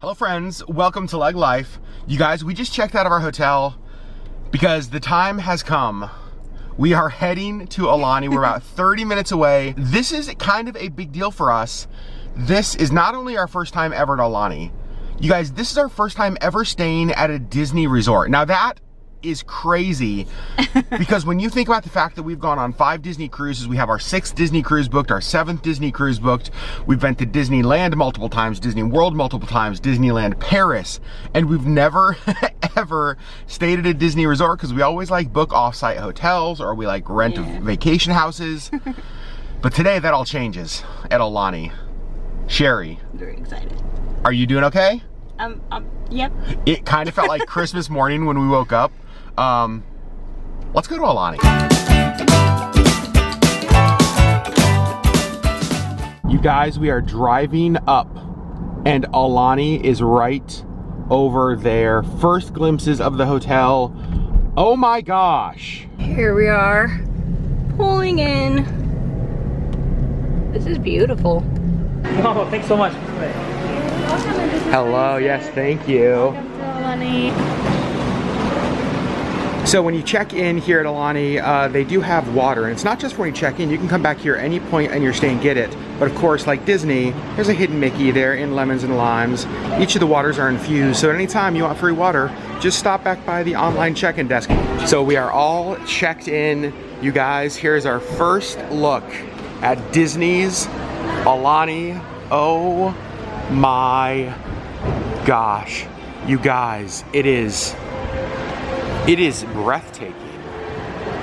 Hello friends, welcome to LeggLife. You guys, we just checked out of our hotel because the time has come. We are heading to Aulani. We're about 30 minutes away. This is kind of a big deal for us. This is not only our first time ever at Aulani. You guys, this is our first time ever staying at a Disney resort. Now that is crazy because when you think about the fact that we've gone on 5 Disney cruises, we have our 6th Disney cruise booked, our 7th Disney cruise booked, we've been to Disneyland multiple times, Disney World multiple times, Disneyland Paris, and we've never ever stayed at a Disney resort because we always like book off-site hotels or we like rent vacation houses. But today that all changes at Aulani. Sherri, Very excited. are you doing okay? Yep. It kind of felt like Christmas morning when we woke up. Let's go to Aulani. You guys, we are driving up and Aulani is right over there. First glimpses of the hotel. Oh my gosh. Here we are, pulling in. This is beautiful. Oh, thanks so much. Hello, yes, thank you. So when you check in here at Aulani, they do have water, and it's not just when you check in. You can come back here any point in your stay and get it. But of course, like Disney, there's a hidden Mickey there in lemons and limes. Each of the waters are infused, so anytime you want free water, just stop back by the online check-in desk. So we are all checked in. You guys, here's our first look at Disney's Aulani. Oh my gosh. You guys, it is breathtaking.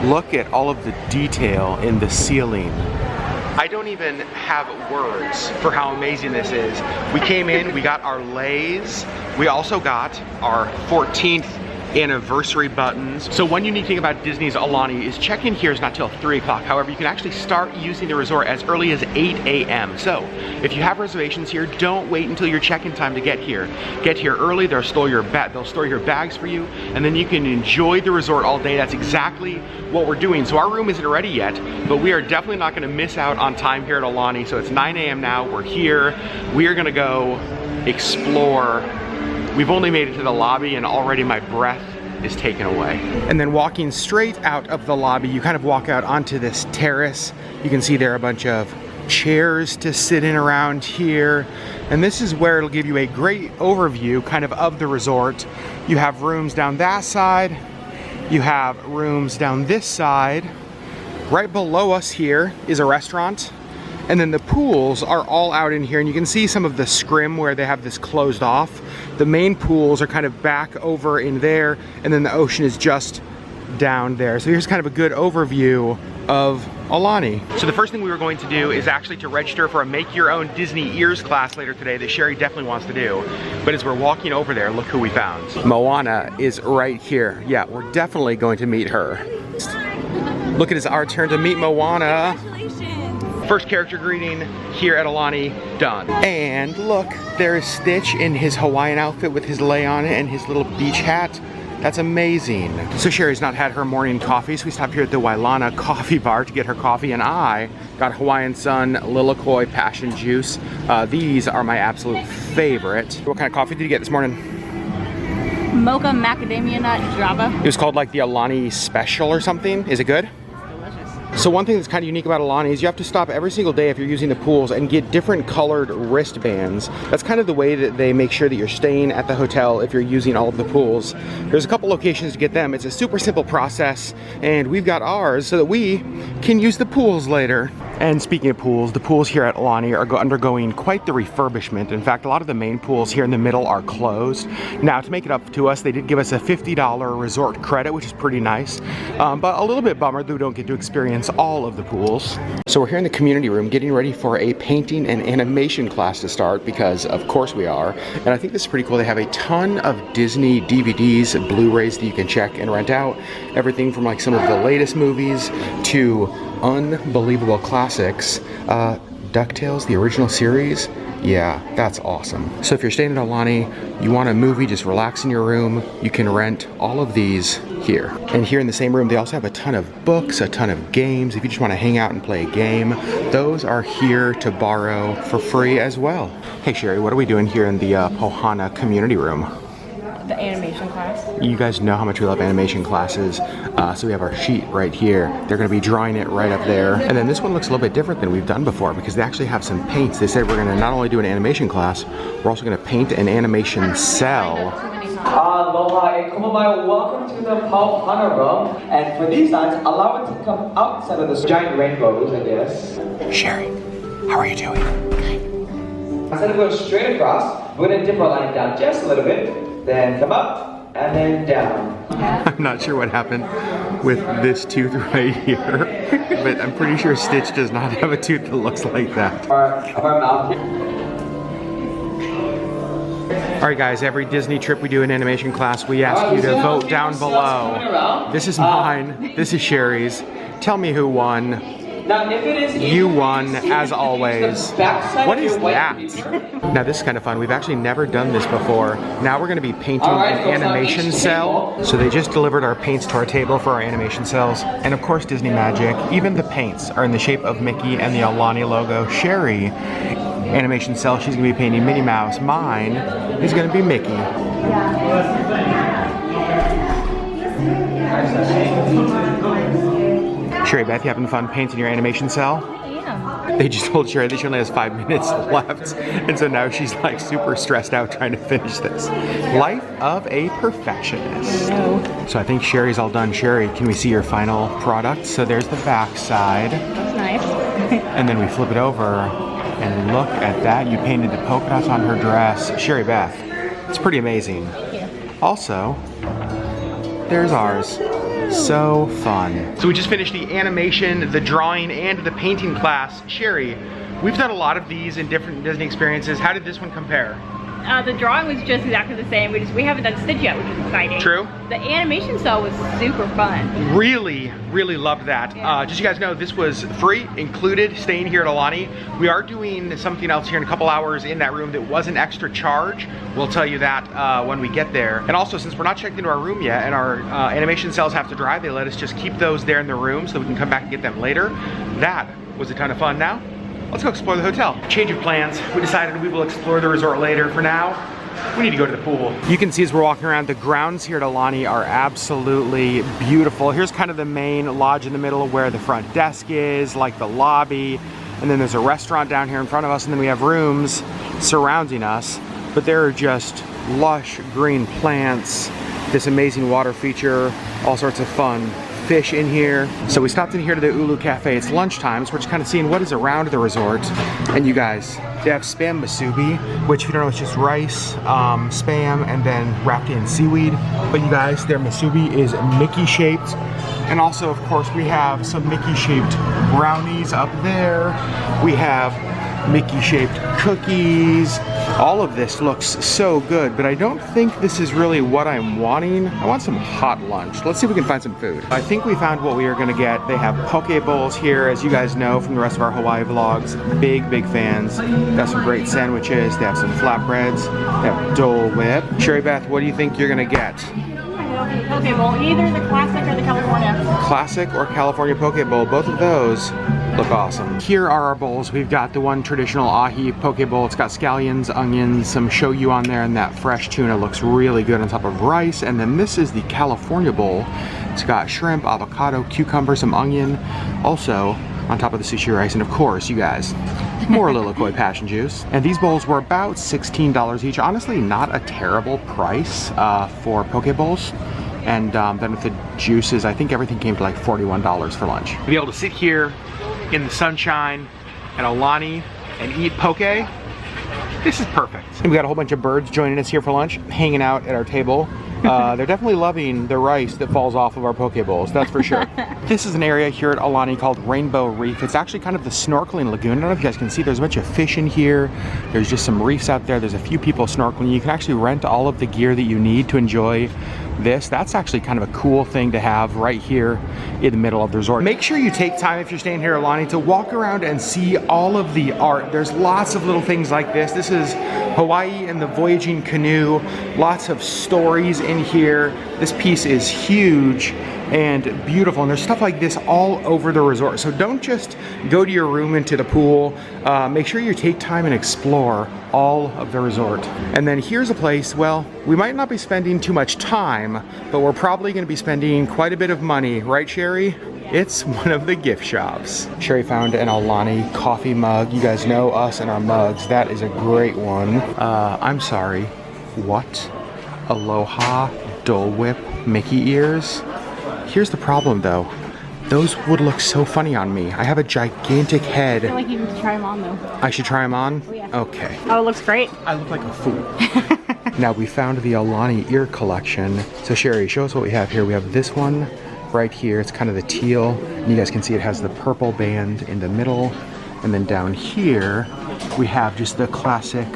Look at all of the detail in the ceiling. I don't even have words for how amazing this is. We came in, we got our leis. We also got our 14th anniversary buttons. So one unique thing about Disney's Aulani is check-in here is not till 3 o'clock. However, you can actually start using the resort as early as 8 a.m. So if you have reservations here, don't wait until your check-in time to get here. Get here early, they'll store your bags for you, and then you can enjoy the resort all day. That's exactly what we're doing. So our room isn't ready yet, but we are definitely not gonna miss out on time here at Aulani. So it's 9 a.m. now, we're here. We are gonna go explore. We've only made it to the lobby and already my breath is taken away. And then walking straight out of the lobby, you kind of walk out onto this terrace. You can see there are a bunch of chairs to sit in around here. And this is where it'll give you a great overview kind of the resort. You have rooms down that side. You have rooms down this side. Right below us here is a restaurant. And then the pools are all out in here, and you can see some of the scrim where they have this closed off. The main pools are kind of back over in there, and then the ocean is just down there. So here's kind of a good overview of Aulani. So the first thing we were going to do is actually to register for a Make Your Own Disney Ears class later today that Sherri definitely wants to do. But as we're walking over there, look who we found. Moana is right here. Yeah, we're definitely going to meet her. Look, it is our turn to meet Moana. First character greeting here at Aulani, done. And look, there is Stitch in his Hawaiian outfit with his lei on it and his little beach hat. That's amazing. So Sherri's not had her morning coffee, so we stopped here at the Wailana Coffee Bar to get her coffee, and I got Hawaiian Sun Lilikoi Passion Juice. These are my absolute favorite. What kind of coffee did you get this morning? Mocha macadamia nut java. It was called like the Aulani Special or something. Is it good? So one thing that's kind of unique about Aulani is you have to stop every single day if you're using the pools and get different colored wristbands. That's kind of the way that they make sure that you're staying at the hotel if you're using all of the pools. There's a couple locations to get them. It's a super simple process, and we've got ours so that we can use the pools later. And speaking of pools, the pools here at Aulani are undergoing quite the refurbishment. In fact, a lot of the main pools here in the middle are closed. Now, to make it up to us, they did give us a $50 resort credit, which is pretty nice. But a little bit bummer that we don't get to experience all of the pools. So we're here in the community room getting ready for a painting and animation class to start, because of course we are. And I think this is pretty cool. They have a ton of Disney DVDs and Blu-rays that you can check and rent out. Everything from like some of the latest movies to unbelievable classics. DuckTales, the original series, Yeah, that's awesome. So if you're staying at Aulani, you want a movie, just relax in your room, you can rent all of these here. And here in the same room, they also have a ton of books, a ton of games. If you just want to hang out and play a game, those are here to borrow for free as well. Hey Sherry, what are we doing here in the Pohana community room? The animation class. You guys know how much we love animation classes, so we have our sheet right here. They're going to be drawing it right up there. And then this one looks a little bit different than we've done before because they actually have some paints. They said we're going to not only do an animation class, we're also going to paint an animation cell. Aloha and kumamai, welcome to the Pohana room. And for these lines, allow it to come outside of those giant rainbows, I guess. Sherri, how are you doing? Instead of going straight across, we're going to dip our line down just a little bit. Then come up, and then down. I'm not sure what happened with this tooth right here, but I'm pretty sure Stitch does not have a tooth that looks like that. Our mouth. Alright guys, every Disney trip we do an animation class, we ask you to vote down below. This is mine, this is Sherri's. Tell me who won. Now, if it is You won, as always. What is that? Now this is kind of fun. We've actually never done this before. Now we're going to be painting an animation cell. So they just delivered our paints to our table for our animation cells. And of course Disney Magic. Even the paints are in the shape of Mickey and the Aulani logo. Sherri, animation cell, she's going to be painting Minnie Mouse. Mine is going to be Mickey. Sherri, Beth, you having fun painting your animation cell? Yeah. They just told Sherri that she only has 5 minutes left, and so now she's like super stressed out trying to finish this. Life of a perfectionist. So I think Sherri's all done. Sherri, can we see your final product? So there's the back side. That's nice. And then we flip it over, and look at that. You painted the polka dots on her dress. Sherri Beth, it's pretty amazing. Yeah. Also, there's ours. So fun. So we just finished the animation, the drawing, and the painting class. Sherri, we've done a lot of these in different Disney experiences. How did this one compare? The drawing was just exactly the same. We haven't done Stitch yet, which is exciting. True. The animation cell was super fun. Really loved that. Yeah. Just so you guys know, this was free, included, staying here at Aulani. We are doing something else here in a couple hours in that room that was an extra charge. We'll tell you that when we get there. And also, since we're not checked into our room yet and our animation cells have to dry, they let us just keep those there in the room so we can come back and get them later. That was a ton of fun. Now, let's go explore the hotel. Change of plans. We decided we will explore the resort later. For now, we need to go to the pool. You can see as we're walking around, the grounds here at Aulani are absolutely beautiful. Here's kind of the main lodge in the middle where the front desk is, like the lobby. And then there's a restaurant down here in front of us, and then we have rooms surrounding us. But there are just lush green plants, this amazing water feature, all sorts of fun fish in here. So we stopped in here to the Ulu Cafe. It's lunchtime, so we're just kind of seeing what is around the resort. And you guys, they have spam musubi, which if you don't know, it's just rice, spam, and then wrapped in seaweed. But you guys, their musubi is Mickey shaped. And also, of course, we have some Mickey shaped brownies up there. We have Mickey shaped cookies. All of this looks so good, but I don't think this is really what I'm wanting. I want some hot lunch. Let's see if we can find some food. I think we found what we are gonna get. They have poke bowls here, as you guys know from the rest of our Hawaii vlogs. Big fans. Got some great sandwiches. They have some flatbreads. They have Dole Whip. Sherri Beth, what do you think you're gonna get? Poke bowl, either the classic or the California. Classic or California poke bowl, both of those look awesome. Here are our bowls. We've got the one traditional ahi poke bowl. It's got scallions, onions, some shoyu on there, and that fresh tuna looks really good on top of rice. And then this is the California bowl. It's got shrimp, avocado, cucumber, some onion, also on top of the sushi rice, and of course, you guys, more Lilikoi passion juice. And these bowls were about $16 each. Honestly, not a terrible price for poke bowls. And then with the juices, I think everything came to like $41 for lunch. To be able to sit here in the sunshine at Aulani and eat poke, this is perfect. And we got a whole bunch of birds joining us here for lunch, hanging out at our table. They're definitely loving the rice that falls off of our poke bowls, that's for sure. This is an area here at Aulani called Rainbow Reef. It's actually kind of the snorkeling lagoon. I don't know if you guys can see, there's a bunch of fish in here. There's just some reefs out there. There's a few people snorkeling. You can actually rent all of the gear that you need to enjoy this. That's actually kind of a cool thing to have right here in the middle of the resort. Make sure you take time if you're staying here at Aulani to walk around and see all of the art. There's lots of little things like this. This is Hawaii and the voyaging canoe. Lots of stories in here. This piece is huge and beautiful, and there's stuff like this all over the resort. So don't just go to your room and to the pool. Make sure you take time and explore all of the resort. And then here's a place, well, we might not be spending too much time, but we're probably gonna be spending quite a bit of money, right, Sherri? It's one of the gift shops. Sherri found an Aulani coffee mug. You guys know us and our mugs. That is a great one. I'm sorry, what? Aloha Dole Whip Mickey ears? Here's the problem though. Those would look so funny on me. I have a gigantic head. I feel like you need to try them on though. I should try them on? Oh, yeah. Okay. Oh, it looks great. I look like a fool. Now we found the Aulani ear collection. So Sherri, show us what we have here. We have this one right here. It's kind of the teal. And you guys can see it has the purple band in the middle. And then down here, we have just the classic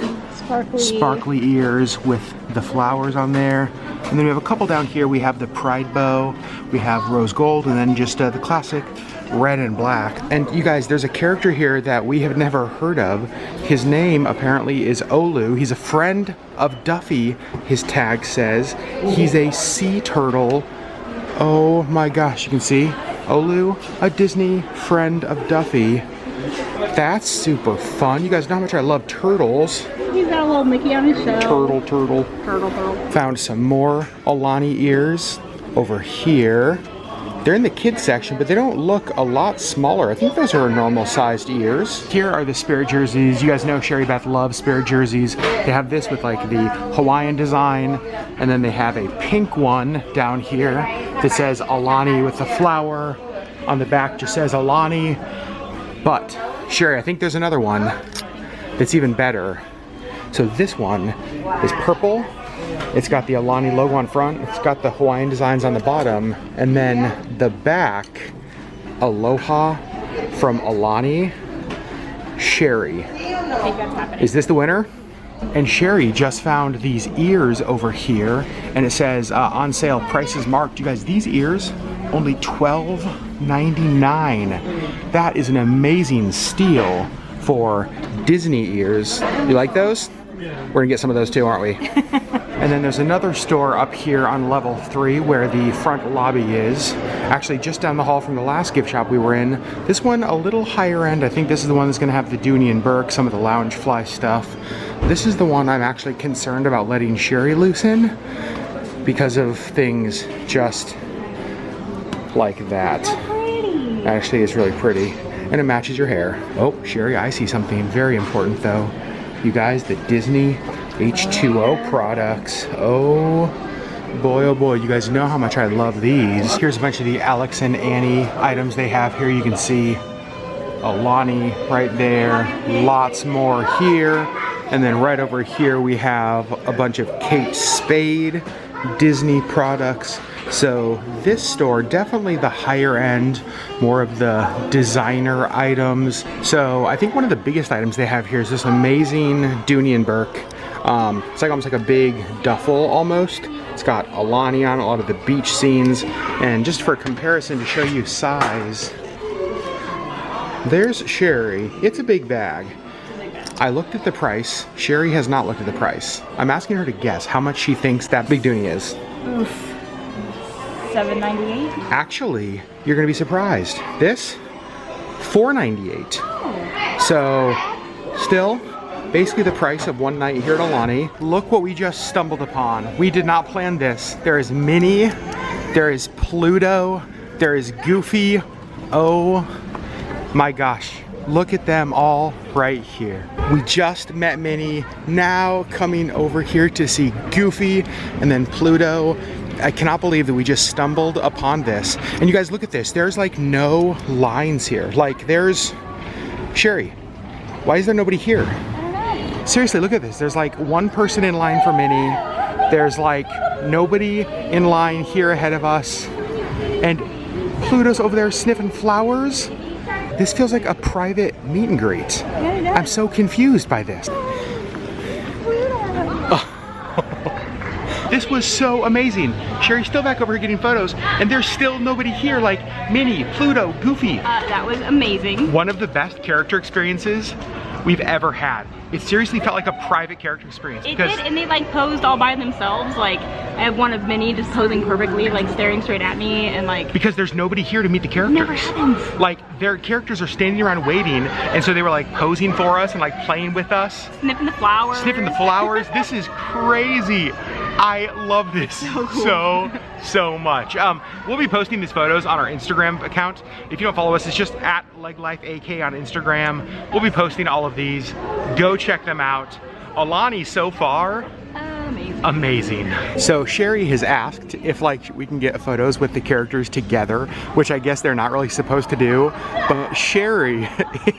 sparkly ears with the flowers on there. And then we have a couple down here. We have the pride bow, we have rose gold, and then just the classic red and black. And you guys, there's a character here that we have never heard of. His name apparently is Olu. He's a friend of Duffy, his tag says. He's a sea turtle. Oh my gosh, you can see Olu, a Disney friend of Duffy. That's super fun. You guys know how much I love turtles. He's got a little Mickey on his show. Turtle. Found some more Aulani ears over here. They're in the kids section, but they don't look a lot smaller. I think those are normal sized ears. Here are the Spirit jerseys. You guys know Sherri Beth loves Spirit jerseys. They have this with like the Hawaiian design, and then they have a pink one down here that says Aulani with the flower. On the back just says Aulani. But Sherri, I think there's another one that's even better. So this one is purple. It's got the Aulani logo on front. It's got the Hawaiian designs on the bottom. And then the back, Aloha from Aulani, Sherri. I think that's happening. Is this the winner? And Sherri just found these ears over here, and it says on sale, prices marked. You guys, these ears, only $12.99. That is an amazing steal for Disney ears. You like those? We're gonna get some of those too, aren't we? And then there's another store up here on level 3 where the front lobby is. Actually, just down the hall from the last gift shop we were in. This one a little higher end. I think this is the one that's gonna have the Dooney and Burke, some of the Loungefly stuff. This is the one I'm actually concerned about letting Sherri loose in because of things just like that. Actually, it's really pretty. And it matches your hair. Oh, Sherri, I see something very important though. You guys, the Disney H2O products. Oh boy, you guys know how much I love these. Here's a bunch of the Alex and Annie items they have here. You can see Aulani right there. Lots more here. And then right over here we have a bunch of Kate Spade Disney products. So this store, definitely the higher end, more of the designer items. So I think one of the biggest items they have here is this amazing Dooney and Burke. It's like almost like a big duffel almost. It's got Aulani on it, a lot of the beach scenes. And just for comparison to show you size, there's Sherri. It's a big bag. I looked at the price. Sherri has not looked at the price. I'm asking her to guess how much she thinks that big Dooney is. Oof. $7.98. Actually, you're gonna be surprised. This, $4.98. So, still, basically the price of one night here at Aulani. Look what we just stumbled upon. We did not plan this. There is Minnie, there is Pluto, there is Goofy. Oh my gosh. Look at them all right here. We just met Minnie, now coming over here to see Goofy and then Pluto. I cannot believe that we just stumbled upon this. And you guys, look at this. There's like no lines here. Like there's, Sherri, why is there nobody here? I don't know. Seriously, look at this. There's like one person in line for Minnie. There's like nobody in line here ahead of us. And Pluto's over there sniffing flowers. This feels like a private meet and greet. Yeah, it does. I'm so confused by this. This was so amazing. Sherry's still back over here getting photos, and there's still nobody here like Minnie, Pluto, Goofy. That was amazing. One of the best character experiences we've ever had. It seriously felt like a private character experience. It did, and they like posed all by themselves. Like, I have one of Minnie just posing perfectly, like staring straight at me, and like... Because there's nobody here to meet the characters. Never happens. Like, their characters are standing around waiting, and so they were like posing for us and like playing with us. Sniffing the flowers. Sniffing the flowers. This is crazy. I love this so much. We'll be posting these photos on our Instagram account. If you don't follow us, it's just at LeggLife AK on Instagram. We'll be posting all of these. Go check them out. Aulani so far, amazing. So Sherri has asked if like we can get photos with the characters together, which I guess they're not really supposed to do, but Sherri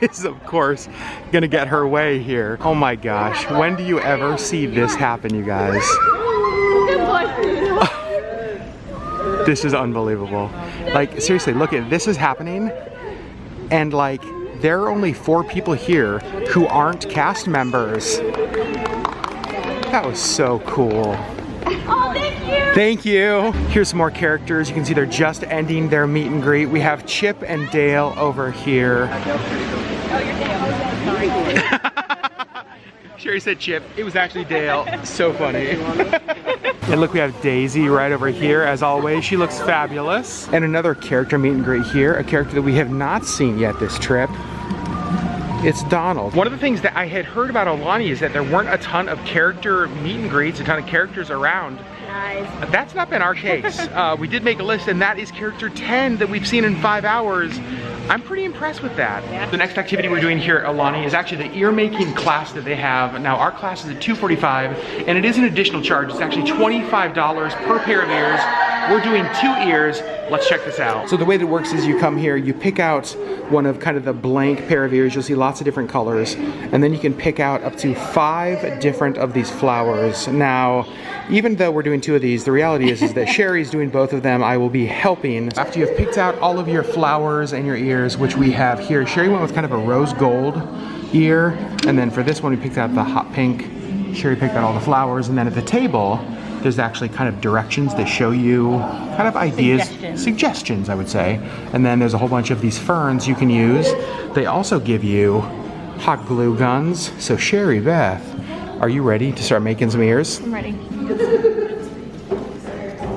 is of course gonna get her way here. Oh my gosh, when do you ever see this happen, you guys? This is unbelievable. Like seriously, look at this is happening, and like there are only 4 people here who aren't cast members. That was so cool. Oh, thank you! Thank you! Here's some more characters. You can see they're just ending their meet and greet. We have Chip and Dale over here. Oh, you're Dale. Sorry. Sherri said Chip. It was actually Dale. So funny. And look, we have Daisy right over here, as always. She looks fabulous. And another character meet and greet here, a character that we have not seen yet this trip. It's Donald. One of the things that I had heard about Aulani is that there weren't a ton of character meet and greets, a ton of characters around. Nice. That's not been our case. We did make a list, and that is character 10 that we've seen in 5 hours. I'm pretty impressed with that. Yeah. The next activity we're doing here at Aulani is actually the ear making class that they have. Now our class is at $245, and it is an additional charge. It's actually $25 per pair of ears. We're doing 2 ears. Let's check this out. So the way that it works is you come here, you pick out one of kind of the blank pair of ears. You'll see lots of different colors, and then you can pick out up to 5 different of these flowers. Now, even though we're doing 2 of these, the reality is that Sherri's doing both of them. I will be helping. After you've picked out all of your flowers and your ears, which we have here, Sherri went with kind of a rose gold ear, and then for this one we picked out the hot pink. Sherri picked out all the flowers, and then at the table there's actually kind of directions that show you kind of ideas, suggestions I would say, and then there's a whole bunch of these ferns you can use. They also give you hot glue guns. So Sherri, Beth, are you ready to start making some ears? I'm ready.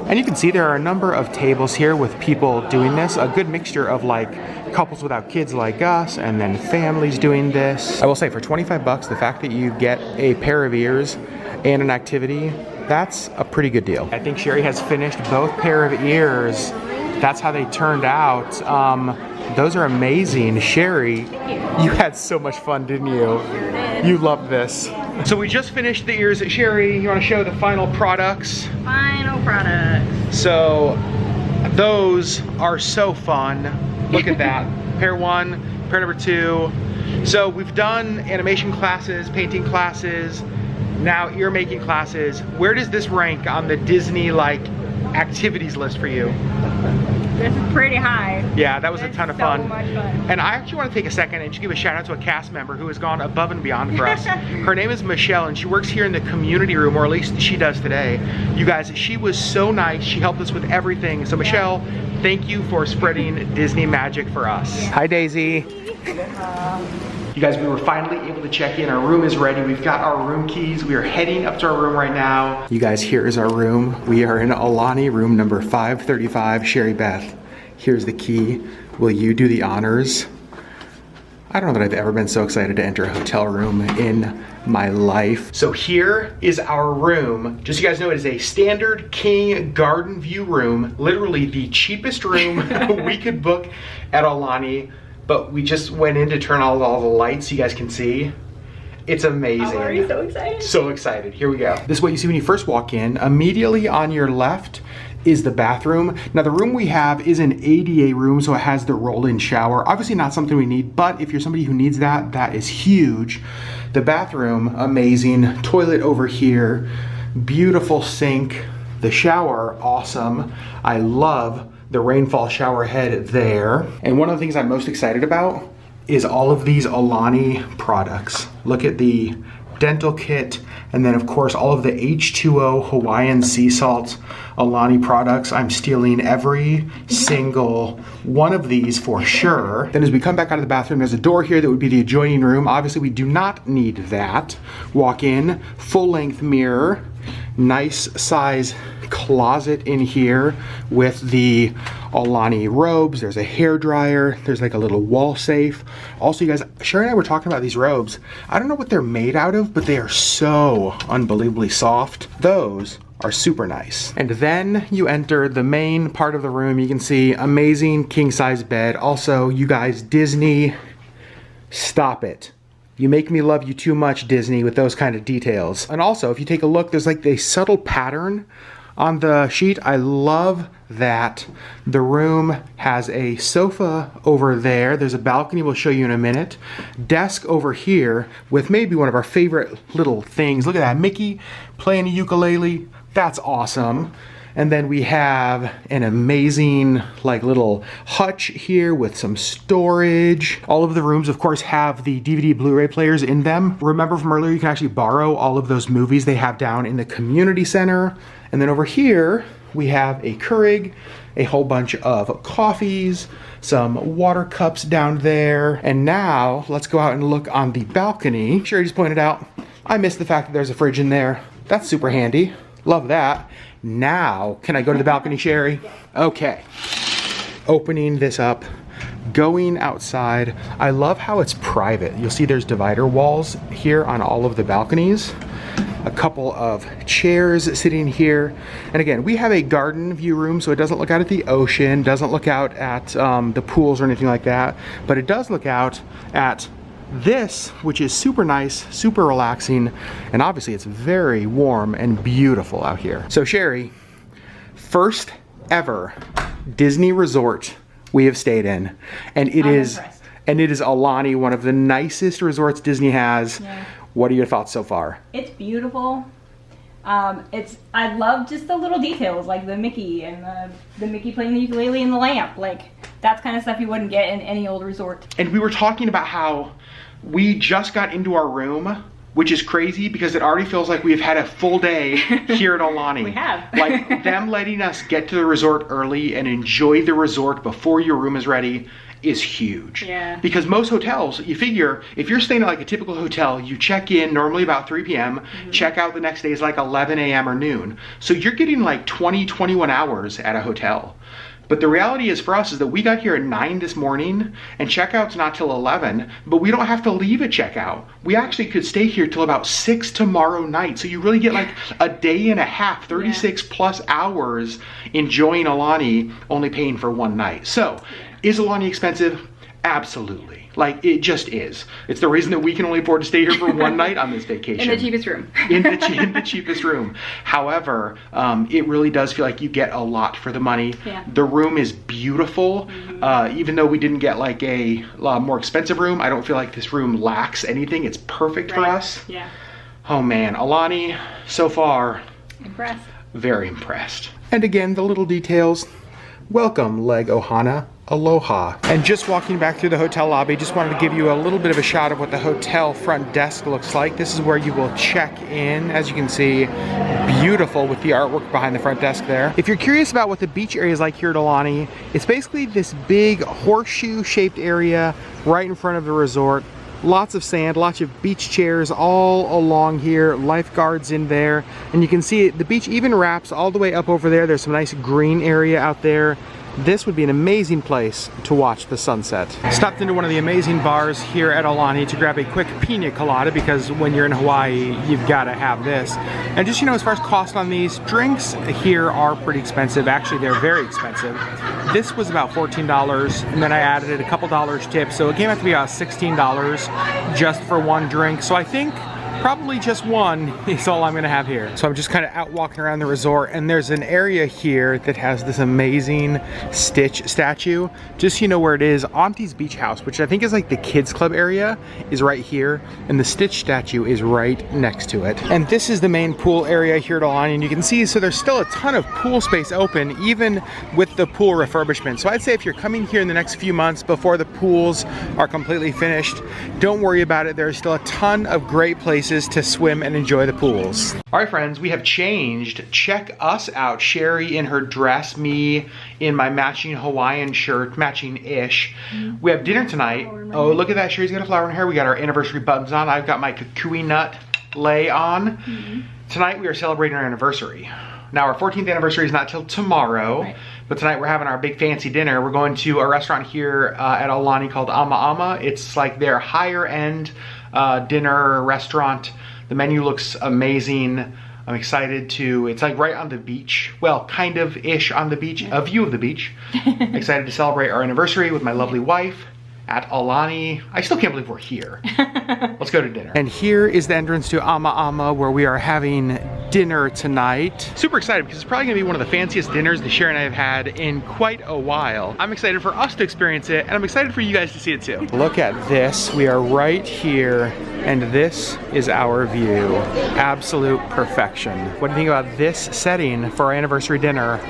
And you can see there are a number of tables here with people doing this, a good mixture of like couples without kids like us, and then families doing this. I will say for 25 bucks, the fact that you get a pair of ears and an activity, that's a pretty good deal. I think Sherri has finished both pair of ears. That's how they turned out. Those are amazing. Sherri, you had so much fun, didn't you? Sure did. You loved this. So we just finished the ears. Sherri, you want to show the final products? Final product. So those are so fun. Look at that. Pair 1, pair number 2. So we've done animation classes, painting classes, now ear making classes. Where does this rank on the Disney like activities list for you? This is pretty high. Yeah, that was a ton of fun. So much fun. And I actually want to take a second and just give a shout out to a cast member who has gone above and beyond for us. Her name is Michelle, and she works here in the community room, or at least she does today. You guys, she was so nice. She helped us with everything. So Michelle, thank you for spreading Disney magic for us. Hi, Daisy. You guys, we were finally able to check in. Our room is ready. We've got our room keys. We are heading up to our room right now. You guys, here is our room. We are in Aulani, room number 535. Sherri, Beth, here's the key. Will you do the honors? I don't know that I've ever been so excited to enter a hotel room in my life. So here is our room. Just so you guys know, it is a standard king garden view room. Literally the cheapest room we could book at Aulani. But we just went in to turn all the lights so you guys can see. It's amazing. I'm already so excited. So excited. Here we go. This is what you see when you first walk in. Immediately on your left is the bathroom. Now the room we have is an ADA room, so it has the roll-in shower. Obviously not something we need, but if you're somebody who needs that, that is huge. The bathroom, amazing. Toilet over here. Beautiful sink. The shower, awesome. I love the rainfall shower head there. And one of the things I'm most excited about is all of these Aulani products. Look at the dental kit, And then of course all of the H2O Hawaiian sea salt Aulani products. I'm stealing every single one of these for sure. Then as we come back out of the bathroom, there's a door here that would be the adjoining room. Obviously we do not need that. Walk in, full length mirror, nice size closet in here with the Aulani robes. There's a hair dryer. There's like a little wall safe. Also, you guys, Sherri and I were talking about these robes. I don't know what they're made out of, but they are so unbelievably soft. Those are super nice. And then you enter the main part of the room. You can see amazing king size bed. Also, you guys, Disney, stop it. You make me love you too much, Disney, with those kind of details. And also, if you take a look, there's like a subtle pattern on the sheet. I love that. The room has a sofa over there. There's a balcony we'll show you in a minute. Desk over here with maybe one of our favorite little things. Look at that, Mickey playing a ukulele. That's awesome. And then we have an amazing like little hutch here with some storage. All of the rooms of course have the DVD Blu-ray players in them. Remember from earlier, you can actually borrow all of those movies they have down in the community center. And then over here we have a Keurig, a whole bunch of coffees, some water cups down there. And now let's go out and look on the balcony. Sherri just pointed out, I missed the fact that there's a fridge in there. That's super handy. Love that. Now, can I go to the balcony, Sherri? Okay. Opening this up, going outside. I love how it's private. You'll see there's divider walls here on all of the balconies. A couple of chairs sitting here. And again, we have a garden view room, so it doesn't look out at the ocean, doesn't look out at the pools or anything like that, but it does look out at this, which is super nice, super relaxing, and obviously it's very warm and beautiful out here. So Sherri, first ever Disney resort we have stayed in, and it is Aulani, one of the nicest resorts Disney has. Yeah. What are your thoughts so far? It's beautiful. I love just the little details, like the Mickey and the Mickey playing the ukulele and the lamp. Like, that's kind of stuff you wouldn't get in any old resort. And we were talking about how we just got into our room, which is crazy because it already feels like we've had a full day here at Aulani. We have. Like, them letting us get to the resort early and enjoy the resort before your room is ready is huge. Yeah. Because most hotels, you figure, if you're staying at like a typical hotel, you check in normally about 3 p.m., check out the next day is like 11 a.m. or noon. So you're getting like 20, 21 hours at a hotel. But the reality is for us is that we got here at 9 this morning and checkout's not till 11, but we don't have to leave at checkout. We actually could stay here till about 6 tomorrow night. So you really get like a day and a half, 36 plus hours enjoying Aulani, only paying for one night. So is Aulani expensive? Absolutely. Like, it just is. It's the reason that we can only afford to stay here for one night on this vacation. In the cheapest room. in the cheapest room. However, it really does feel like you get a lot for the money. Yeah. The room is beautiful. Even though we didn't get like a more expensive room, I don't feel like this room lacks anything. It's perfect for us. Yeah. Oh man, Aulani, so far, Impressed. Very impressed. And again, the little details. Welcome, Legg Ohana. Aloha. And just walking back through the hotel lobby, just wanted to give you a little bit of a shot of what the hotel front desk looks like. This is where you will check in. As you can see, beautiful with the artwork behind the front desk there. If you're curious about what the beach area is like here at Aulani, it's basically this big horseshoe shaped area right in front of the resort. Lots of sand, lots of beach chairs all along here, lifeguards in there. And you can see the beach even wraps all the way up over there. There's some nice green area out there. This would be an amazing place to watch the sunset. Stopped into one of the amazing bars here at Aulani to grab a quick pina colada because when you're in Hawaii, you've got to have this. And just, you know, as far as cost on these, drinks here are pretty expensive. Actually, they're very expensive. This was about $14, and then I added a couple dollars tip, so it came out to be about $16 just for one drink. So I think probably just one is all I'm gonna have here. So I'm just kind of out walking around the resort, and there's an area here that has this amazing Stitch statue. Just so you know where it is, Auntie's Beach House, which I think is like the kids club area, is right here, and the Stitch statue is right next to it. And this is the main pool area here at Aulani, and you can see, so there's still a ton of pool space open, even with the pool refurbishment. So I'd say if you're coming here in the next few months before the pools are completely finished, don't worry about it. There's still a ton of great places places to swim and enjoy the pools. All right, friends, we have changed. Check us out. Sherri in her dress, me in my matching Hawaiian shirt, matching-ish. We have dinner tonight. Oh, look at that. Sherri's got a flower in her hair. We got our anniversary buttons on. I've got my kukui nut lei on. Tonight we are celebrating our anniversary. Now our 14th anniversary is not till tomorrow, but tonight we're having our big fancy dinner. We're going to a restaurant here at Aulani called Ama. It's like their higher end dinner restaurant. The menu looks amazing. I'm excited to, it's like right on the beach. Well, kind of ish on the beach, a view of the beach. Excited to celebrate our anniversary with my lovely wife at Aulani. I still can't believe we're here. Let's go to dinner. And here is the entrance to Ama where we are having dinner tonight. Super excited because it's probably gonna be one of the fanciest dinners that Sherri and I have had in quite a while. I'm excited for us to experience it, and I'm excited for you guys to see it too. Look at this. We are right here, and this is our view. Absolute perfection. What do you think about this setting for our anniversary dinner?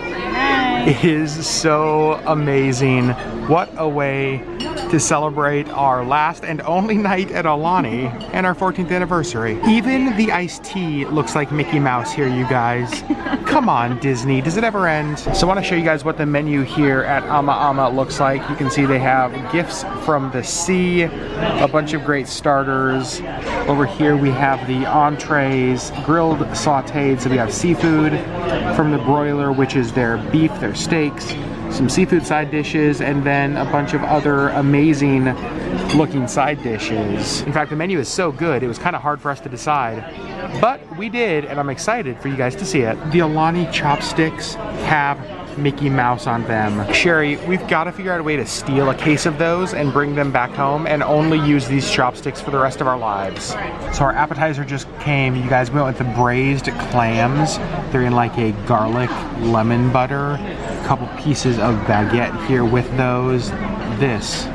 It is so amazing. What a way to celebrate our last and only night at Aulani and our 14th anniversary. Even the iced tea looks like Mickey Mouse here, you guys. Come on, Disney, does it ever end? So I want to show you guys what the menu here at Ama looks like. You can see they have gifts from the sea, a bunch of great starters. Over here we have the entrees, grilled sauteed, so we have seafood from the broiler, which is their beef, their steaks, some seafood side dishes, and then a bunch of other amazing looking side dishes. In fact, the menu is so good, it was kind of hard for us to decide, but we did, and I'm excited for you guys to see it. The Aulani chopsticks have Mickey Mouse on them. Sherri, we've got to figure out a way to steal a case of those and bring them back home and only use these chopsticks for the rest of our lives. So our appetizer just came. You guys, we went with the braised clams. They're in like a garlic lemon butter. A couple pieces of baguette here with those. This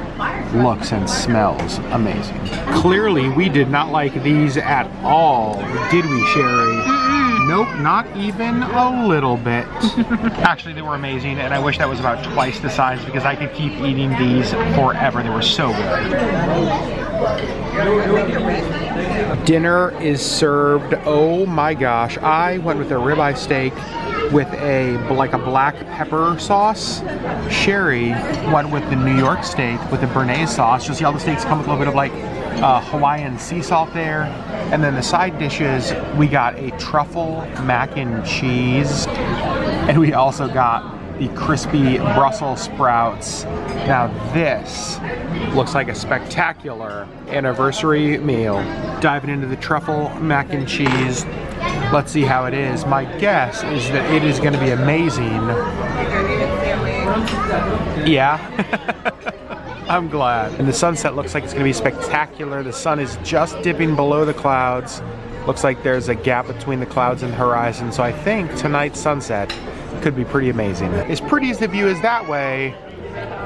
looks and smells amazing. Clearly, we did not like these at all, did we, Sherri? Nope, not even a little bit. Actually, they were amazing, and I wish that was about twice the size because I could keep eating these forever. They were so good. Dinner is served. Oh my gosh. I went with a ribeye steak with a black pepper sauce. Sherri went with the New York steak with the béarnaise sauce. You'll see all the steaks come with a little bit of like Hawaiian sea salt there. And then the side dishes, we got a truffle mac and cheese. And we also got the crispy Brussels sprouts. Now this looks like a spectacular anniversary meal. Diving into the truffle mac and cheese. Let's see how it is. My guess is that it is gonna be amazing. Yeah. I'm glad. And the sunset looks like it's gonna be spectacular. The sun is just dipping below the clouds. Looks like there's a gap between the clouds and the horizon. So I think tonight's sunset could be pretty amazing. As pretty as the view is that way,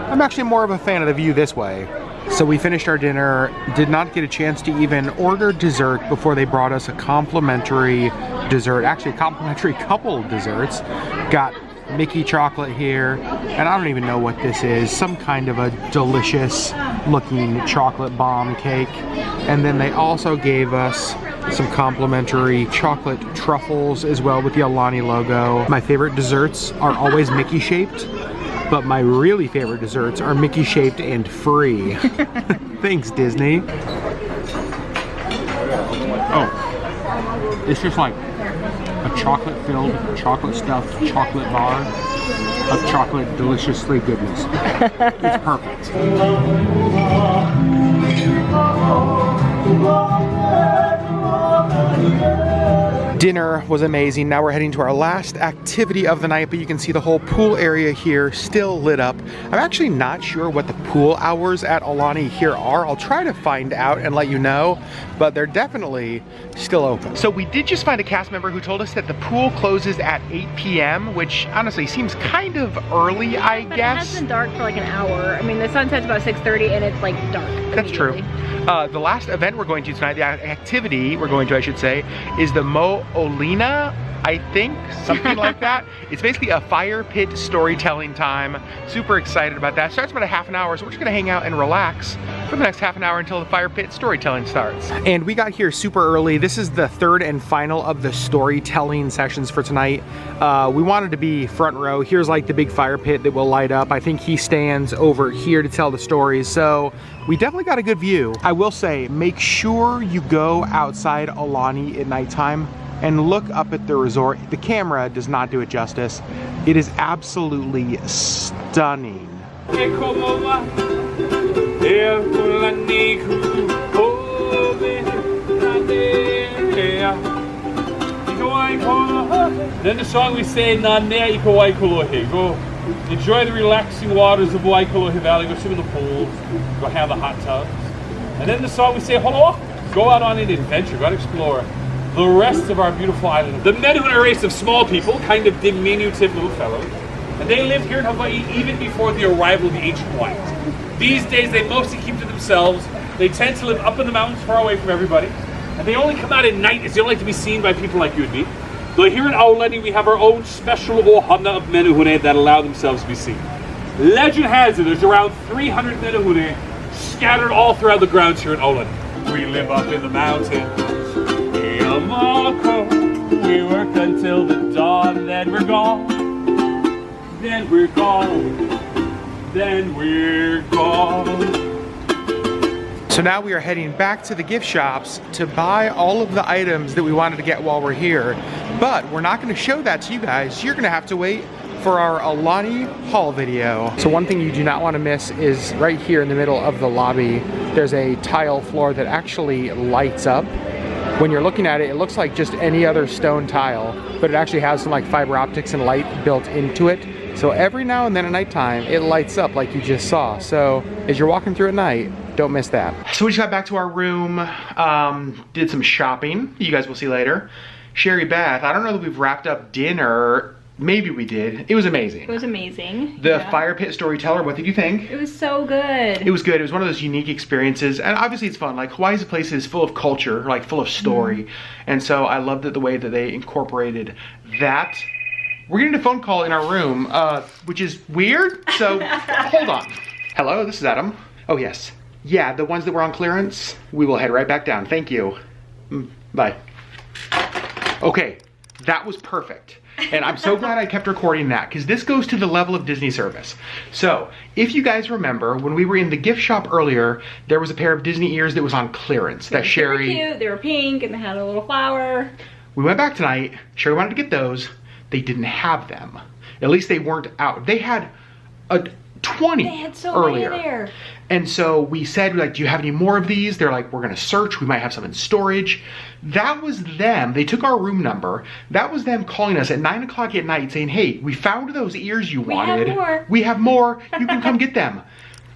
I'm actually more of a fan of the view this way. So we finished our dinner, did not get a chance to even order dessert before they brought us a complimentary dessert, actually a complimentary couple of desserts. Got Mickey chocolate here, and I don't even know what this is, some kind of a delicious looking chocolate bomb cake. And then they also gave us some complimentary chocolate truffles as well with the Aulani logo. My favorite desserts are always Mickey shaped, but my really favorite desserts are Mickey shaped and free. Thanks, Disney. Oh, it's just like a chocolate-filled, chocolate-stuffed chocolate bar of chocolate deliciously goodness. It's perfect. Dinner was amazing. Now we're heading to our last activity of the night, but you can see the whole pool area here still lit up. I'm actually not sure what the pool hours at Aulani here are. I'll try to find out and let you know, but they're definitely still open. So we did just find a cast member who told us that the pool closes at 8 p.m., which honestly seems kind of early, I guess. It has been dark for like an hour. I mean, the sun sets about 6:30 and it's like dark. That's true. The last event we're going to tonight, the activity we're going to, I should say, is the Mo'olina I think, something like that. It's basically a fire pit storytelling time. Super excited about that. Starts about a half an hour, so we're just gonna hang out and relax for the next half an hour until the fire pit storytelling starts. And we got here super early. This is the third and final of the storytelling sessions for tonight. We wanted to be front row. Here's like the big fire pit that will light up. I think he stands over here to tell the stories, so we definitely got a good view. I will say, make sure you go outside Aulani at nighttime and look up at the resort. The camera does not do it justice. It is absolutely stunning. Then the song we say, Nane Iko Waikolohe. Go enjoy the relaxing waters of Waikolohe Valley, go swim in the pools, go have the hot tubs. And then the song we say, Holo, go out on an adventure, go out explore the rest of our beautiful island. The Menehune are a race of small people, kind of diminutive little fellows, and they lived here in Hawaii even before the arrival of the ancient whites. These days they mostly keep to themselves. They tend to live up in the mountains far away from everybody, and they only come out at night as they don't like to be seen by people like you and me. But here in Aulani we have our own special ohana of Menehune that allow themselves to be seen. Legend has it there's around 300 Menehune scattered all throughout the grounds here in Aulani. We live up in the mountains. We work until the dawn, then we're gone. Then we're gone. Then we're gone. So now we are heading back to the gift shops to buy all of the items that we wanted to get while we're here. But we're not going to show that to you guys. You're going to have to wait for our Aulani haul video. So one thing you do not want to miss is right here in the middle of the lobby, there's a tile floor that actually lights up. When you're looking at it, it looks like just any other stone tile, but it actually has some like fiber optics and light built into it. So every now and then at nighttime, it lights up like you just saw. So as you're walking through at night, don't miss that. So we just got back to our room, did some shopping. You guys will see later. Sherri Beth, I don't know that we've wrapped up dinner. Maybe we did. It was amazing. It was amazing. The fire pit storyteller, what did you think? It was so good. It was good. It was one of those unique experiences. And obviously it's fun. Like Hawaii's a place that is full of culture, like full of story. And so I loved it the way that they incorporated that. We're getting a phone call in our room, which is weird. So hold on. Hello, this is Adam. Oh yes. Yeah, the ones that were on clearance, we will head right back down. Thank you. Bye. Okay, that was perfect. And I'm so glad I kept recording that because this goes to the level of Disney service. So if you guys remember when we were in the gift shop earlier, there was a pair of Disney ears that was on clearance that Sherri. They were cute, they were pink and they had a little flower. We went back tonight, Sherri wanted to get those. They didn't have them. At least they weren't out. They had a 20 They had so earlier. many there. And so we said, like, do you have any more of these? They're like, we're gonna search, we might have some in storage. That was them, they took our room number. That was them calling us at 9 o'clock at night saying, hey, we found those ears you wanted. We have more. We have more, you can come get them.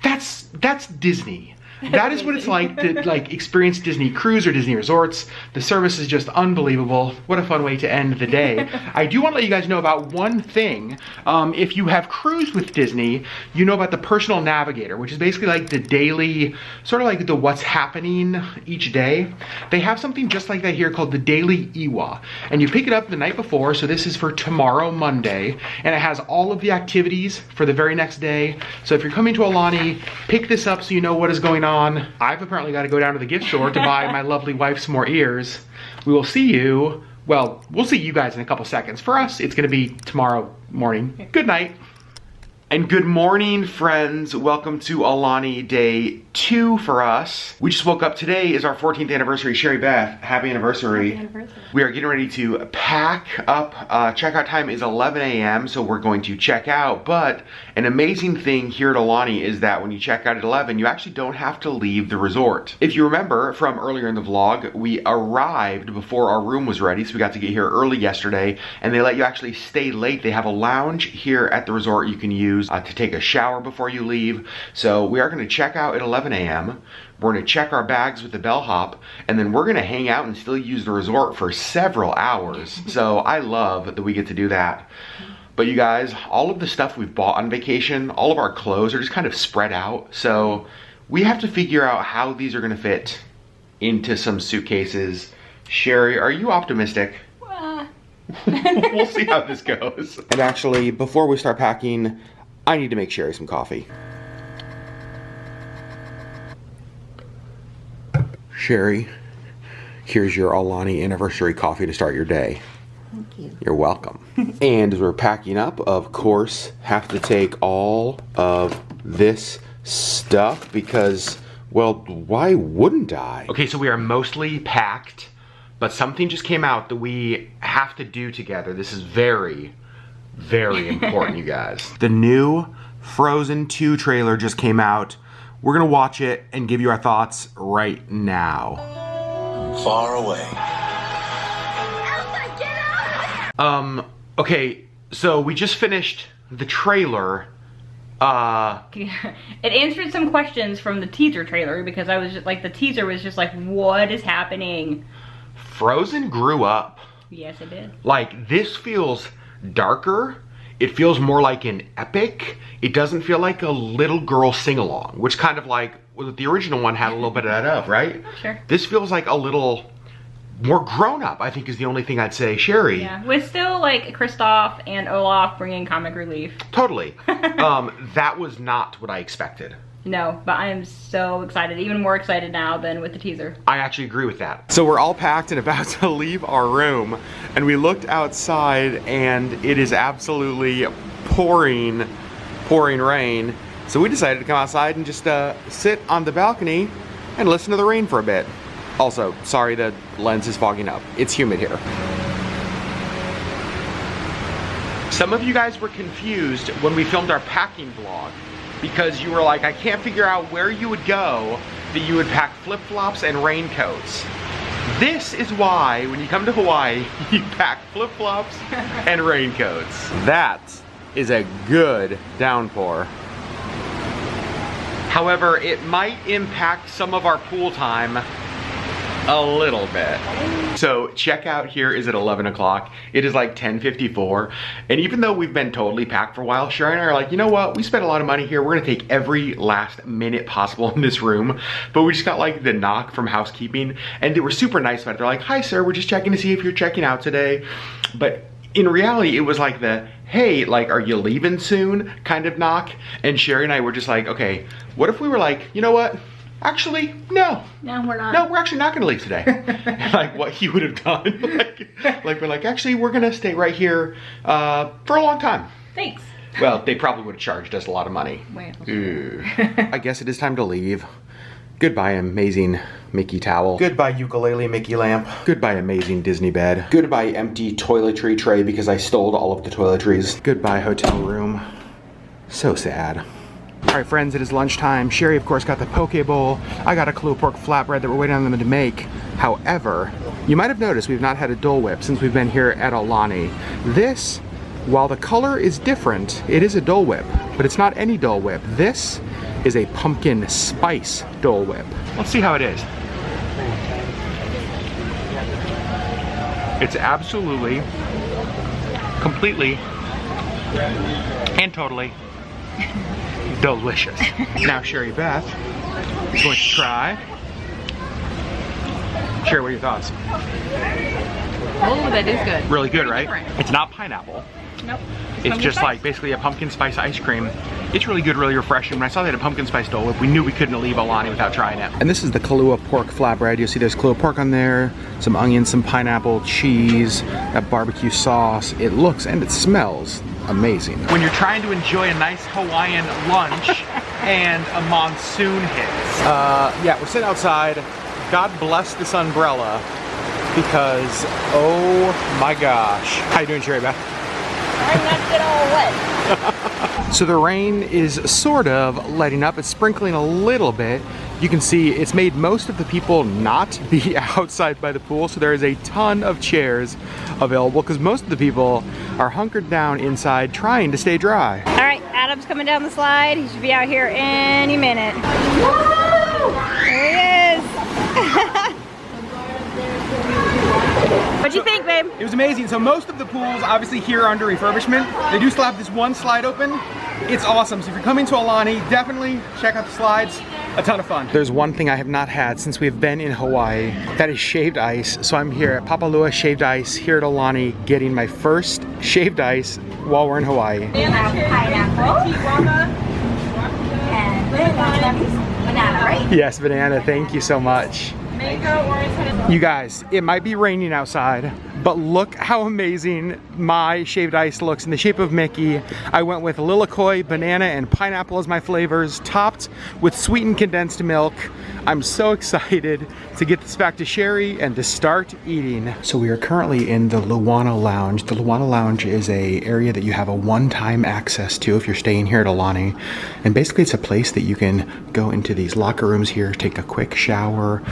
That's Disney. That is what it's like to experience Disney cruise or Disney resorts. The service is just unbelievable. What a fun way to end the day. I do want to let you guys know about one thing. If you have cruised with Disney, you know about the personal navigator, which is basically like the daily, sort of like the what's happening each day. They have something just like that here called the Daily Iwa. And you pick it up the night before, so this is for tomorrow, Monday, and it has all of the activities for the very next day. So if you're coming to Aulani, pick this up so you know what is going on. I've apparently got to go down to the gift store to buy my lovely wife some more ears. We will see you, well, we'll see you guys in a couple seconds. For us, it's going to be tomorrow morning. Good night. And good morning, friends. Welcome to Aulani Day 2 for us. We just woke up. Today is our 14th anniversary. Sherri Beth, happy anniversary. Happy anniversary. We are getting ready to pack up. Checkout time is 11 a.m., so we're going to check out. But an amazing thing here at Aulani is that when you check out at 11, you actually don't have to leave the resort. If you remember from earlier in the vlog, we arrived before our room was ready, so we got to get here early yesterday, and they let you actually stay late. They have a lounge here at the resort you can use to take a shower before you leave. So we are going to check out at 11 a.m. We're going to check our bags with the bellhop, and then we're going to hang out and still use the resort for several hours. So I love that we get to do that. But you guys, all of the stuff we've bought on vacation, all of our clothes are just kind of spread out. So we have to figure out how these are going to fit into some suitcases. Sherri, are you optimistic? We'll see how this goes. And actually, before we start packing, I need to make Sherri some coffee. Sherri, here's your Aulani anniversary coffee to start your day. Thank you. You're welcome. And as we're packing up, of course, have to take all of this stuff because, well, why wouldn't I? Okay, so we are mostly packed, but something just came out that we have to do together. This is very, very important, you guys. The new Frozen 2 trailer just came out. We're gonna watch it and give you our thoughts right now. Far away. Okay, so we just finished the trailer. It answered some questions from the teaser trailer because I was just like, the teaser was just like, what is happening? Frozen grew up. Yes, it did. Like, this feels darker. It feels more like an epic. It doesn't feel like a little girl sing-along, which kind of like, well, the original one had a little bit of that of, right? Sure. This feels like a little more grown-up, I think is the only thing I'd say. Sherri. Yeah, with still like Kristoff and Olaf bringing comic relief. Totally. That was not what I expected. No, but I am so excited, even more excited now than with the teaser. I actually agree with that. So we're all packed and about to leave our room, and we looked outside and it is absolutely pouring rain. So we decided to come outside and just sit on the balcony and listen to the rain for a bit. Also, sorry the lens is fogging up. It's humid here. Some of you guys were confused when we filmed our packing vlog because you were like, I can't figure out where you would go that you would pack flip-flops and raincoats. This is why, when you come to Hawaii, you pack flip-flops and raincoats. That is a good downpour. However, it might impact some of our pool time a little bit. So checkout here is at 11 o'clock. It is like 10:54. And even though we've been totally packed for a while, Sherri and I are like, you know what? We spent a lot of money here. We're gonna take every last minute possible in this room. But we just got like the knock from housekeeping and they were super nice about it. They're like, hi sir, we're just checking to see if you're checking out today. But in reality, it was like the, hey, like, are you leaving soon kind of knock? And Sherri and I were just like, okay, what if we were like, you know what? Actually, no. No, we're not. No, we're actually not gonna leave today. Like what you would have done. like we're like, actually, we're gonna stay right here for a long time. Thanks. Well, they probably would have charged us a lot of money. Well. I guess it is time to leave. Goodbye, amazing Mickey towel. Goodbye, ukulele Mickey lamp. Goodbye, amazing Disney bed. Goodbye, empty toiletry tray because I stole all of the toiletries. Goodbye, hotel room. So sad. All right, friends, it is lunchtime. Sherri, of course, got the poke bowl. I got a Kahlua pork flatbread that we're waiting on them to make. However, you might have noticed we've not had a Dole Whip since we've been here at Aulani. This, while the color is different, it is a Dole Whip, but it's not any Dole Whip. This is a pumpkin spice Dole Whip. Let's see how it is. It's absolutely, completely, and totally delicious. Now Sherri Beth is going to try. Sherri, what are your thoughts? Oh, that is good. Really good, Very right? different. It's not pineapple. Nope. It's just like basically a pumpkin spice ice cream. It's really good, really refreshing. When I saw they had a pumpkin spice Dole Whip, we knew we couldn't leave Aulani without trying it. And this is the Kahlua pork flatbread. You'll see there's Kahlua pork on there, some onions, some pineapple, cheese, that barbecue sauce. It looks and it smells amazing. When you're trying to enjoy a nice Hawaiian lunch and a monsoon hits. Yeah, we're sitting outside. God bless this umbrella because, oh my gosh. How you doing, Sherri Beth? I'm not get all wet. So the rain is sort of letting up. It's sprinkling a little bit. You can see it's made most of the people not be outside by the pool, so there is a ton of chairs available because most of the people are hunkered down inside trying to stay dry. All right, Adam's coming down the slide. He should be out here any minute. Woo! There he is. What'd you think, babe? It was amazing. So most of the pools, obviously here are under refurbishment. They do still have this one slide open. It's awesome. So if you're coming to Aulani, definitely check out the slides. a ton of fun. There's one thing I have not had since we've been in Hawaii. That is shaved ice. So I'm here at Papalua Shaved Ice here at Aulani getting my first shaved ice while we're in Hawaii. We have pineapple and banana, right? Yes, banana. Thank you so much. Mango, orange, You guys, it might be raining outside, but look how amazing my shaved ice looks in the shape of Mickey. I went with lilikoi, banana, and pineapple as my flavors, topped with sweetened condensed milk. I'm so excited to get this back to Sherri and to start eating. So we are currently in the Luana Lounge. The Luana Lounge is a area that you have a one-time access to if you're staying here at Aulani. And basically it's a place that you can go into these locker rooms here, take a quick shower,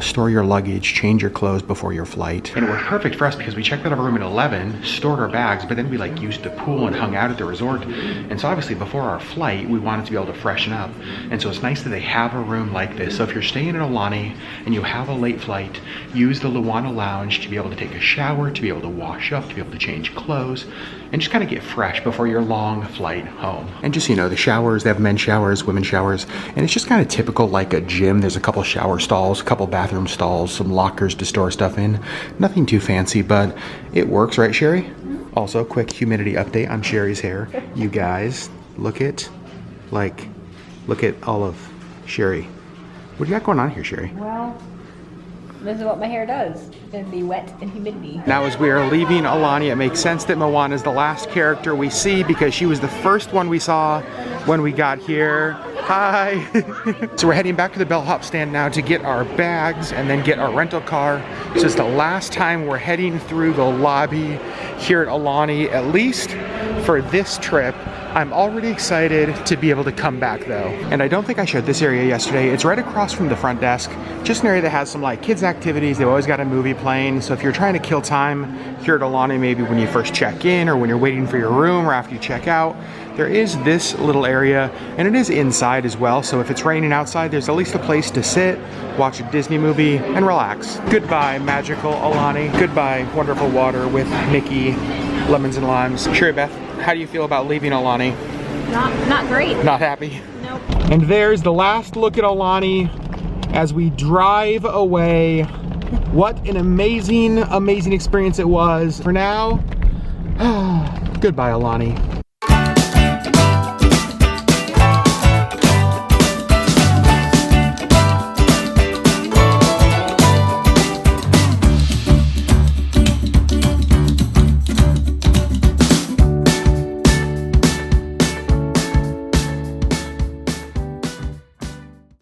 store your luggage, change your clothes before your flight. And it worked perfect for us because we checked out of our room at 11, stored our bags, but then we like used the pool and hung out at the resort. And so obviously before our flight, we wanted to be able to freshen up. And so it's nice that they have a room like this. So if you're staying in Aulani and you have a late flight, use the Luana Lounge to be able to take a shower, to be able to wash up, to be able to change clothes, and just kind of get fresh before your long flight home. And just, you know, the showers, they have men's showers, women's showers, and it's just kind of typical like a gym. There's a couple shower stalls, a couple bathroom stalls, some lockers to store stuff in. Nothing too fancy, but it works, right, Sherri? Also, quick humidity update on Sherri's hair. You guys, look at all of Sherri. What do you got going on here, Sherri? Well, this is what my hair does. It'd be wet and humidity. Now as we are leaving Aulani, it makes sense that Moana is the last character we see because she was the first one we saw when we got here. Hi! So we're heading back to the bellhop stand now to get our bags and then get our rental car. So it's the last time we're heading through the lobby here at Aulani, at least for this trip. I'm already excited to be able to come back though. And I don't think I showed this area yesterday. It's right across from the front desk. Just an area that has some like kids activities. They've always got a movie playing. So if you're trying to kill time here at Aulani, maybe when you first check in or when you're waiting for your room or after you check out, there is this little area and it is inside as well. So if it's raining outside, there's at least a place to sit, watch a Disney movie and relax. Goodbye, magical Aulani. Goodbye, wonderful water with Mickey, lemons and limes. Sherri Beth, how do you feel about leaving Aulani? Not great. Not happy? Nope. And there's the last look at Aulani as we drive away. What an amazing, amazing experience it was. For now, goodbye Aulani.